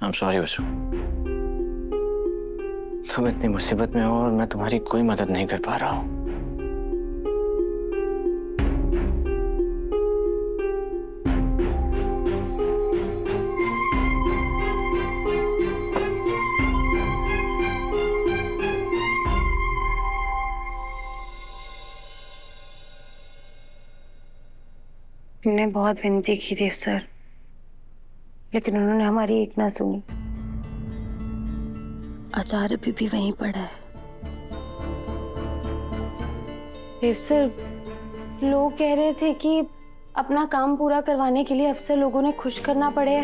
I'm sorry वसु। तुम इतनी मुसीबत में हो और मैं तुम्हारी कोई मदद नहीं कर पा रहा हूँ। हमने बहुत विनती की देव सर, लेकिन उन्होंने हमारी एक ना सुनी। आचार्य भी वहीं पड़ा है। देव सर, लोग कह रहे थे कि अपना काम पूरा करवाने के लिए अफसर लोगों ने खुश करना पड़े।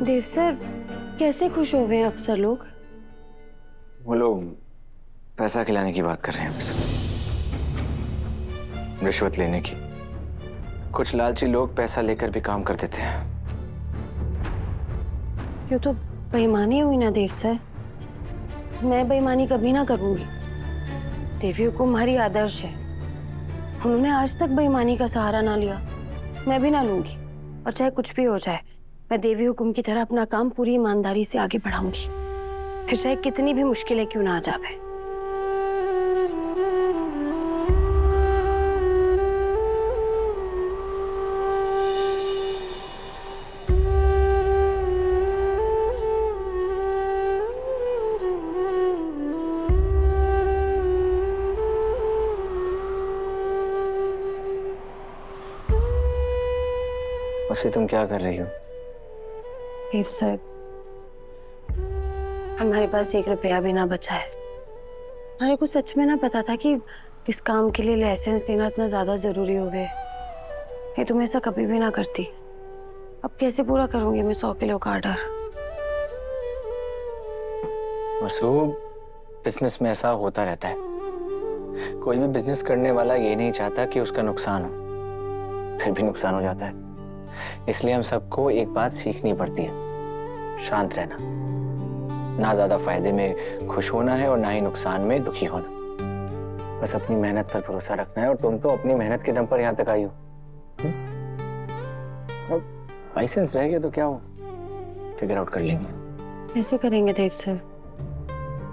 देव सर, कैसे खुश हो गए अफसर लोग? वो लोग पैसा खिलाने की बात कर रहे हैं बस, रिश्वत लेने की। कुछ लालची लोग पैसा लेकर भी काम कर देते हैं। ये तो बेईमानी हुई ना देव सर। मैं बेईमानी कभी ना करूंगी। देवी हुकुम हमारी आदर्श है। उन्होंने आज तक बेईमानी का सहारा ना लिया, मैं भी ना लूंगी। और चाहे कुछ भी हो जाए, मैं देवी हुकुम की तरह अपना काम पूरी ईमानदारी से आगे बढ़ाऊंगी, फिर चाहे कितनी भी मुश्किलें क्यों ना आ जाए। वैसे तुम क्या कर रही हो? देव सर, हमारे पास 1 रुपया भी ना बचा है। हमारे को सच में ना पता था कि इस काम के लिए लाइसेंस लेना इतना ज्यादा जरूरी हो गया। ये तुम ऐसा कभी भी ना करती। अब कैसे पूरा करूंगी मैं 100 किलो का ऑर्डर? वसु, बिजनेस में ऐसा होता रहता है। कोई भी बिजनेस करने वाला ये नहीं चाहता कि उसका नुकसान हो, फिर भी नुकसान हो जाता है। इसलिए हम सबको एक बात सीखनी पड़ती है, शांत रहना। ना ज्यादा फायदे में खुश होना है और ना ही नुकसान में दुखी होना। बस अपनी मेहनत पर भरोसा रखना है। और तुम तो अपनी मेहनत के दम पर यहाँ तक आई हो। लाइसेंस रह गया तो क्या हो, फिगर आउट कर लेंगे। कैसे करेंगे देव सर?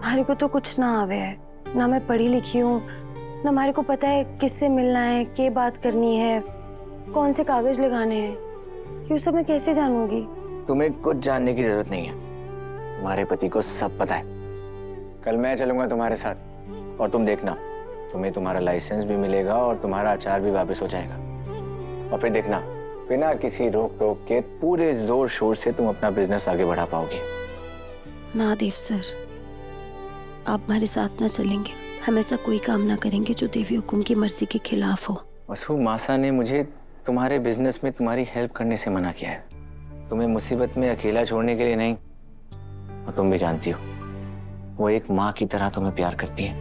हमारे को तो कुछ ना आवे है। ना मैं पढ़ी लिखी हूँ, ना हमारे को पता है किससे मिलना है, क्या बात करनी है, कौन से कागज लगाने हैं। ये सब मैं कैसे जानूंगी? तुम्हें कुछ जानने की जरूरत नहीं है। तुम्हारे पति को सब पता है। कल मैं चलूंगा तुम्हारे साथ और तुम देखना, तुम्हें तुम्हारा लाइसेंस भी मिलेगा और तुम्हारा आचार भी वापस हो जाएगा। और फिर देखना, बिना किसी रोक टोक के पूरे जोर शोर से तुम अपना बिजनेस आगे बढ़ा पाओगे। ना देव सर, आप हमारे साथ ना चलेंगे। हम ऐसा कोई काम ना करेंगे जो देवी हुकुम की मर्जी के खिलाफ हो। वसु, मासा ने मुझे तुम्हारे बिजनेस में तुम्हारी हेल्प करने से मना किया है। तुम्हें मुसीबत में अकेला छोड़ने के लिए नहीं। और तुम भी जानती हो, वो एक माँ की तरह तुम्हें प्यार करती है।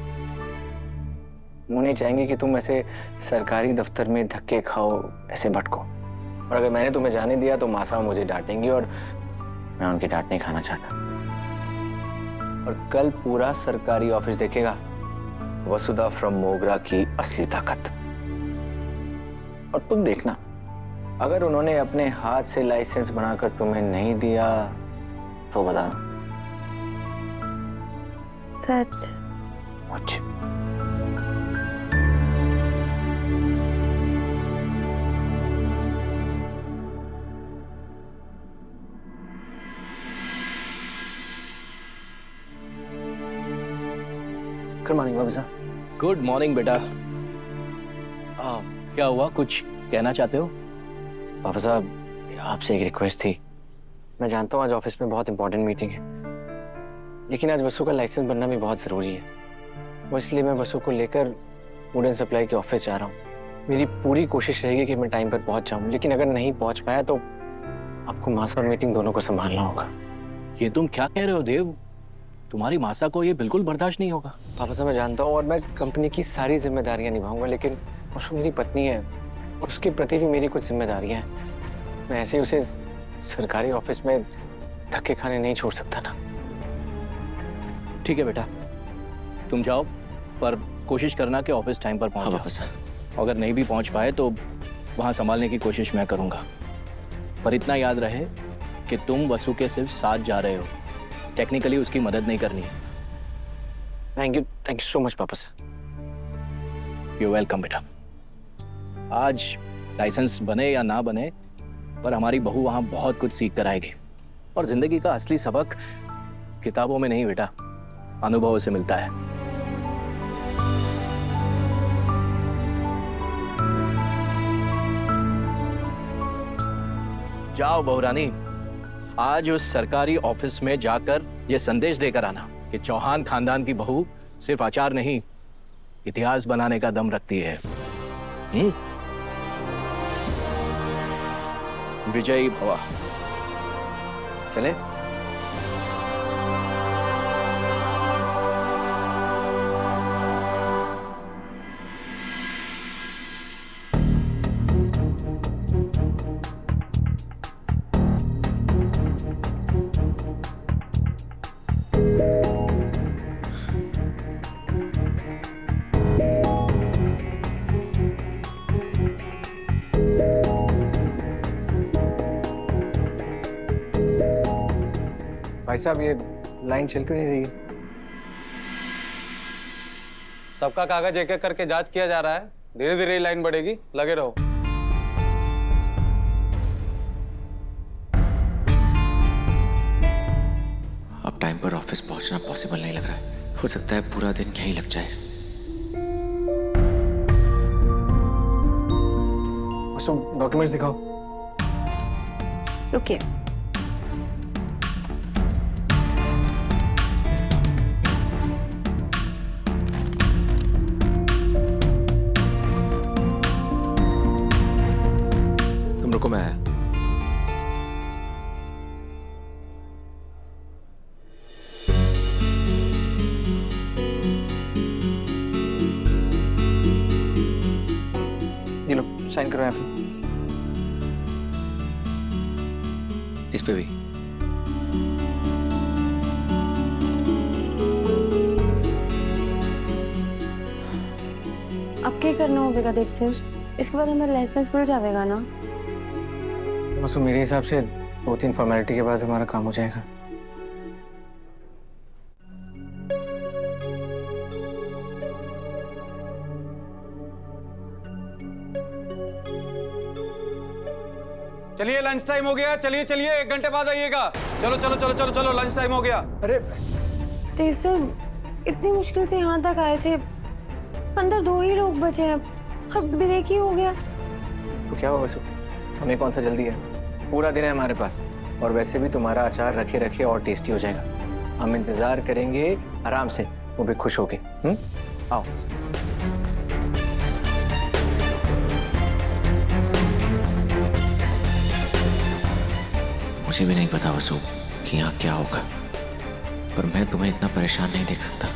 वो नहीं चाहेंगे कि तुम ऐसे सरकारी दफ्तर में धक्के खाओ, ऐसे भटको। और अगर मैंने तुम्हें जाने दिया तो मासा मुझे डांटेंगी और मैं उनकी डांट नहीं खाना चाहता। और कल पूरा सरकारी ऑफिस देखेगा वसुधा फ्रॉम मोगरा की असली ताकत। और तुम देखना, अगर उन्होंने अपने हाथ से लाइसेंस बनाकर तुम्हें नहीं दिया तो बताना। सच? अच्छा। गुड मॉर्निंग बाबू साहब। गुड मॉर्निंग बेटा। क्या हुआ, कुछ कहना चाहते हो? बाबू साहब, आपसे एक रिक्वेस्ट थी। मैं जानता हूँ आज ऑफिस में बहुत इंपॉर्टेंट मीटिंग है, लेकिन आज वसु का लाइसेंस बनना भी बहुत ज़रूरी है। वो इसलिए मैं वसु को लेकर वुड एंड सप्लाई के ऑफिस जा रहा हूँ। मेरी पूरी कोशिश रहेगी कि मैं टाइम पर पहुँच जाऊँ, लेकिन अगर नहीं पहुँच पाया तो आपको मासा और मीटिंग दोनों को संभालना होगा। ये तुम क्या कह रहे हो देव? तुम्हारी मासा को ये बिल्कुल बर्दाश्त नहीं होगा। पापा साहब, मैं जानता हूँ और मैं कंपनी की सारी जिम्मेदारियाँ निभाऊंगा, लेकिन वसु मेरी पत्नी है और उसके प्रति भी मेरी कुछ जिम्मेदारियाँ हैं। मैं ऐसे ही उसे सरकारी ऑफिस में धक्के खाने नहीं छोड़ सकता ना। ठीक है बेटा, तुम जाओ, पर कोशिश करना कि ऑफिस टाइम पर पहुंच हाँ जाओ। पापा साहब। अगर नहीं भी पहुंच पाए तो वहां संभालने की कोशिश मैं करूंगा। पर इतना याद रहे कि तुम वसु के सिर्फ साथ जा रहे हो, टेक्निकली उसकी मदद नहीं करनी है। थैंक यू सो मच पापा सर। यू वेलकम बेटा। आज लाइसेंस बने या ना बने, पर हमारी बहू वहां बहुत कुछ सीख कर आएगी। और जिंदगी का असली सबक किताबों में नहीं बेटा, अनुभवों से मिलता है। जाओ बहुरानी, आज उस सरकारी ऑफिस में जाकर यह संदेश देकर आना कि चौहान खानदान की बहू सिर्फ आचार नहीं, इतिहास बनाने का दम रखती है। विजयी भवा। चले? भाई साहब, ये लाइन चल क्यों नहीं रही है? सबका कागज एक एक करके जांच किया जा रहा है, धीरे धीरे लाइन बढ़ेगी, लगे रहो। अब टाइम पर ऑफिस पहुंचना पॉसिबल नहीं लग रहा है। हो सकता है पूरा दिन यहीं लग जाए। डॉक्यूमेंट्स दिखाओ। रुकिए। तुम रुको, मैं आया। ये लो, साइन करो यहाँ पे। इस पे भी। अब क्या करना होगा देव सर? इसके बाद हमें लाइसेंस मिल जाएगा ना? बस मेरे हिसाब से 2-3 फॉर्मेलिटी के बाद हमारा काम हो जाएगा। चलिए लंच टाइम हो गया, चलिए चलिए 1 घंटे बाद आइएगा। चलो चलो चलो चलो चलो, लंच टाइम हो गया। अरे देव सर, इतनी मुश्किल से यहाँ तक आए थे, अंदर 2 ही लोग बचे हैं, अब ब्रेक ही हो गया। तो क्या हुआ वसु? हमें कौन सा जल्दी है? पूरा दिन है हमारे पास। और वैसे भी तुम्हारा अचार रखे रखे और टेस्टी हो जाएगा। हम इंतजार करेंगे आराम से, वो भी खुश होके। आओ। मुझे भी नहीं पता वसु कि यहाँ क्या होगा, पर मैं तुम्हें इतना परेशान नहीं देख सकता।